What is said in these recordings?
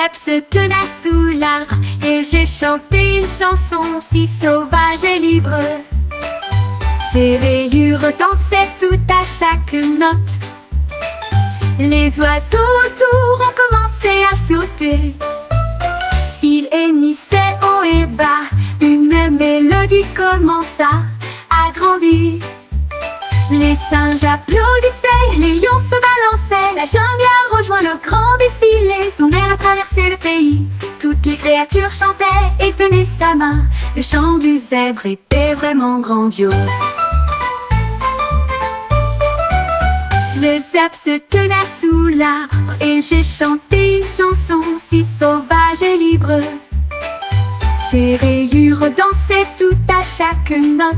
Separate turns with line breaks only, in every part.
zèbre se tenaient sous l'arbre et j'ai chanté une chanson si sauvage et libre. Ces rayures dansaient tout à chaque note. Les oiseaux autour ont commencé à flotter. Ils hennissaient haut et bas, une mélodie commença à grandir. Les singes applaudissaient, les lions se balançaient, la jungle a rejoint le grand défilé, son air a traversé le pays. Toutes les créatures chantaient et tenaient sa main, le chant du zèbre était vraiment grandiose. Le zèbre se tenait sous l'arbre et j'ai chanté une chanson si sauvage et libre. Ses rayures dansaient tout à chaque note.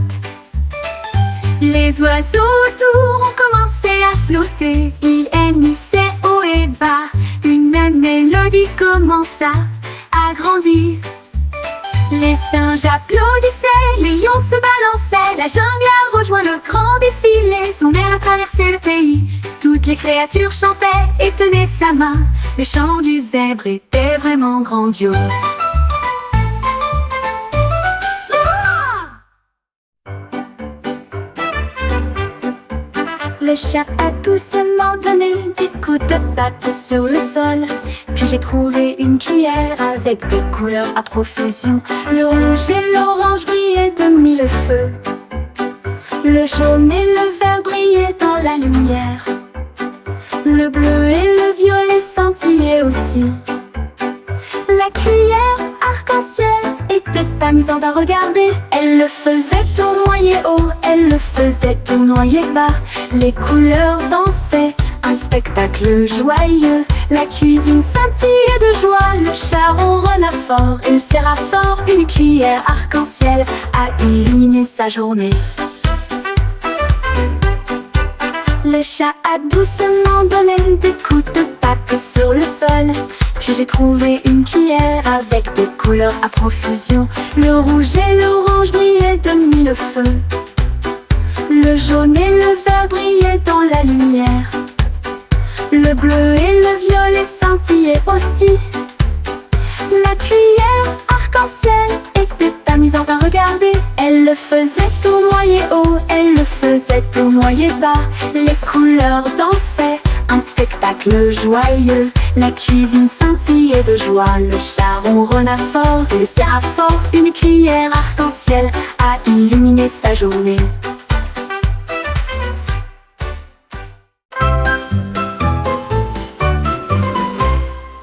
Les oiseaux autour ont commencé à flotter. Ils hennissaient haut et bas, une même mélodie commença à grandir. Les singes applaudissaient, les lions se balançaient, la jungle a rejoint le grand défilé, son air a traversé le pays. Toutes les créatures chantaient et tenaient sa main, le chant du zèbre était vraiment grandiose. Le chat a doucement donné des coups de patte sur le sol. Puis j'ai trouvé une cuillère avec des couleurs à profusion. Le rouge et l'orange brillaient de mille feux. Le jaune et le vert brillaient dans la lumière. Le bleu et le violet scintillaient aussi. La cuillère arc-en-ciel était amusante à regarder. Elle le faisait tournoyer haut, elle le faisait tournoyer bas. Les couleurs dansaient, un spectacle joyeux. La cuisine scintillait de joie, le chat ronronna fort et le séraphore, une cuillère arc-en-ciel, a illuminé sa journée. Le chat a doucement donné des coups de patte sur le sol. Puis j'ai trouvé une cuillère avec des couleurs à profusion. Le rouge et l'orange brillaient de mille feux. Le jaune et le vert brillaient dans la lumière. Le bleu et le violet scintillaient aussi. La cuillère arc-en-ciel était amusante à regarder. Elle le faisait tournoyer haut, elle le faisait tournoyer bas. Les couleurs dansaient, un spectacle joyeux. La cuisine scintillait de joie, le chat ronronna fort et le séraphore, une cuillère arc-en-ciel, a illuminé sa journée.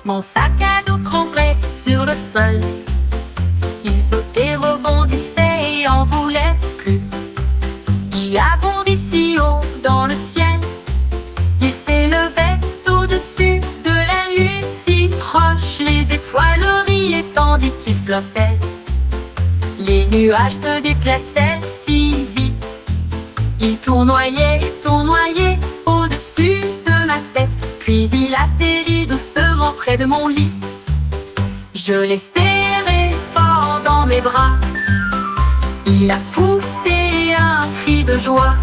Mon sac à dos tremblait sur le sol. Il sautait, rebondissait et en voulait plus. Il a bondi si haut dans le ciel. Il s'élevait au-dessus de la lune si proche. Les étoiles riaient tandis qu'il flottait. Les nuages se déplaçaient si vite. Il tournoyait, tournoyait au-dessus de ma tête. Puis il atterrit doucement près de mon lit. Je l'ai serré fort dans mes bras. Il a poussé un cri de joie.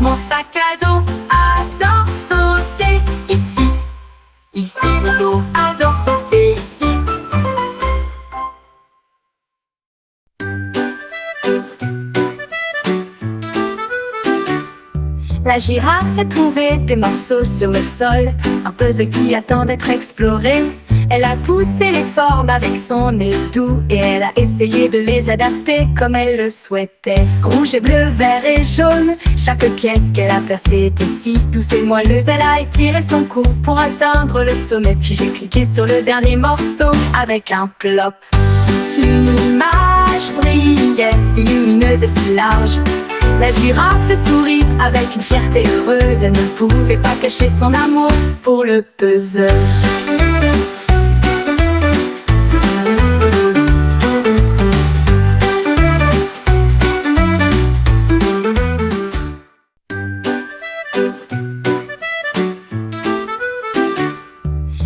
Mon sac à dos adore sauter ici. Ici, mon dos adore sauter ici.
La girafe a trouvé des morceaux sur le sol, un puzzle qui attend d'être exploré. Elle a poussé les formes avec son nez doux et elle a essayé de les adapter comme elle le souhaitait. Rouge et bleu, vert et jaune, chaque pièce qu'elle a placée était si douce et moelleuse. Elle a étiré son cou pour atteindre le sommet. Puis j'ai cliqué sur le dernier morceau avec un plop. Une image brillait si lumineuse et si large. La girafe sourit avec une fierté heureuse. Elle ne pouvait pas cacher son amour pour le puzzle.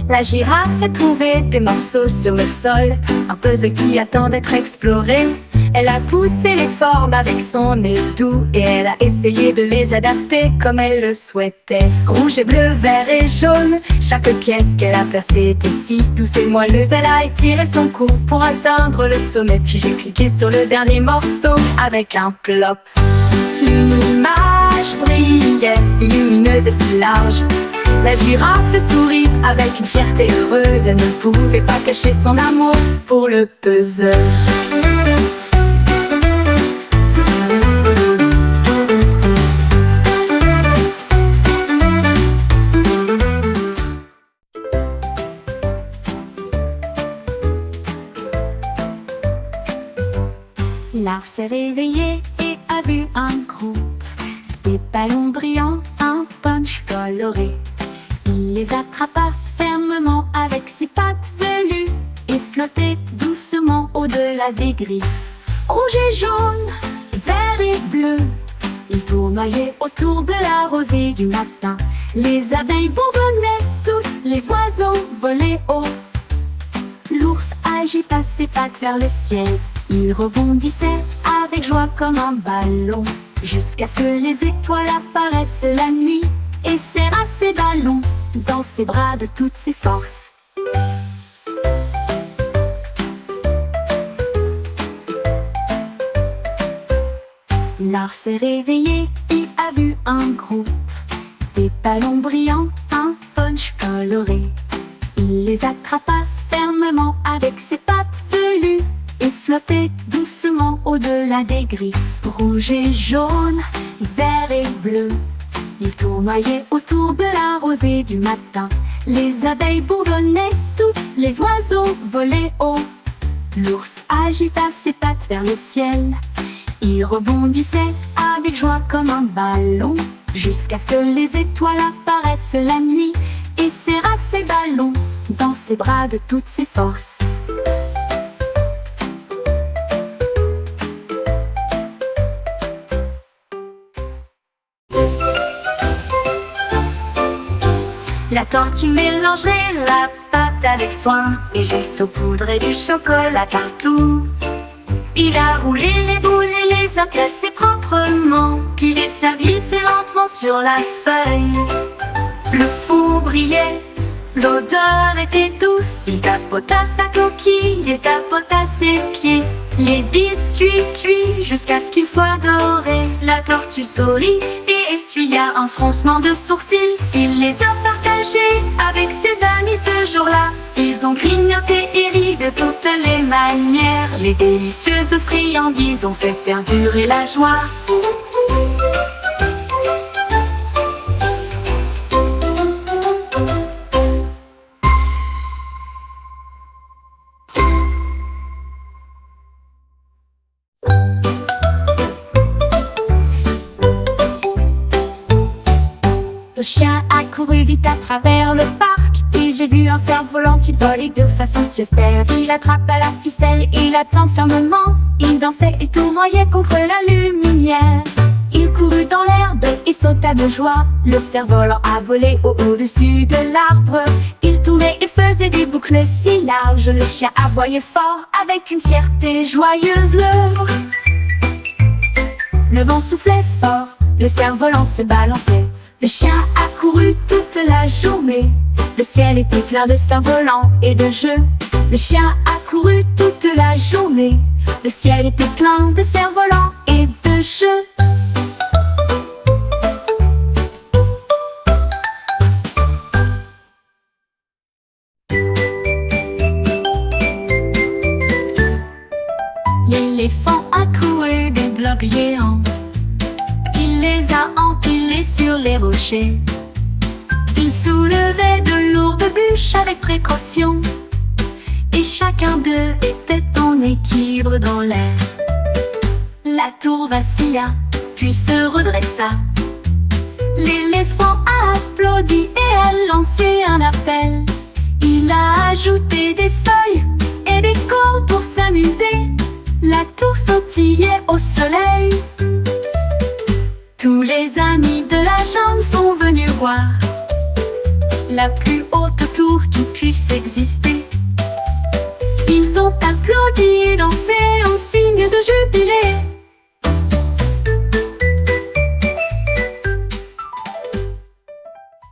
La girafe a trouvé des morceaux sur le sol, un puzzle qui attend d'être exploré. Elle a poussé les formes avec son nez doux et elle a essayé de les adapter comme elle le souhaitait. Rouge et bleu, vert et jaune, chaque pièce qu'elle a placée était si douce et moelleuse. Elle a étiré son cou pour atteindre le sommet, puis j'ai cliqué sur le dernier morceau avec un plop. L'image brillait si lumineuse et si large. La girafe sourit avec une fierté heureuse. Elle ne pouvait pas cacher son amour pour le puzzle. L'arbre s'est réveillé et a vu un groupe, des ballons brillants, un punch coloré. Il les attrapa fermement avec ses pattes velues et flottait doucement au-delà des griffes. Rouge et jaune, vert et bleu, il tournoyait autour de la rosée du matin. Les abeilles bourdonnaient toutes, les oiseaux volaient haut. L'ours agita ses pattes vers le ciel. Il rebondissait avec joie comme un ballon, jusqu'à ce que les étoiles apparaissent la nuit et serra ses ballons dans ses bras de toutes ses forces. L'arbre s'est réveillé, il a vu un groupe, des ballons brillants, un punch coloré. Il les attrapa fermement avec ses pattes velues et flottait doucement au-delà des griffes. Rouge et jaune, vert et bleu, il tournoyait autour de la rosée du matin. Les abeilles bourdonnaient toutes, les oiseaux volaient haut. L'ours agita ses pattes vers le ciel. Il rebondissait avec joie comme un ballon, jusqu'à ce que les étoiles apparaissent la nuit et serra ses ballons dans ses bras de toutes ses forces. La tortue mélangeait la pâte avec soin et j'ai saupoudré du chocolat partout. Il a roulé les boules et les a placées proprement, puis les a glissées lentement sur la feuille. Le four brillait, l'odeur était douce. Il tapota sa coquille et tapota ses pieds. Les biscuits cuits jusqu'à ce qu'ils soient dorés. La tortue sourit et essuya un froncement de sourcils. Il les a partagés avec ses amis ce jour-là. Ils ont grignoté et ri de toutes les manières. Les délicieuses friandises ont fait perdurer la joie. Le chien a couru vite à travers le parc et j'ai vu un cerf-volant qui volait de façon si austère. Il attrapa la ficelle, il attend fermement. Il dansait et tournoyait contre la lumière. Il courut dans l'herbe et sauta de joie. Le cerf-volant a volé au-dessus de l'arbre. Il tournait et faisait des boucles si larges. Le chien aboyait fort avec une fierté joyeuse. Le vent soufflait fort, le cerf-volant se balançait. Le chien a couru toute la journée. Le ciel était plein de cerfs-volants et de jeux. Le chien a couru toute la journée. Le ciel était plein de cerfs-volants et de jeux. L'éléphant a couru des blocs géants. Il les a empilés sur les rochers. Il soulevait de lourdes bûches avec précaution. Et chacun d'eux était en équilibre dans l'air. La tour vacilla, puis se redressa. L'éléphant a applaudi et a lancé un appel. Il a ajouté des feuilles et des cordes pour s'amuser. La tour sautillait au soleil. Tous les amis de la jungle sont venus voir la plus haute tour qui puisse exister. Ils ont applaudi et dansé en signe de jubilé.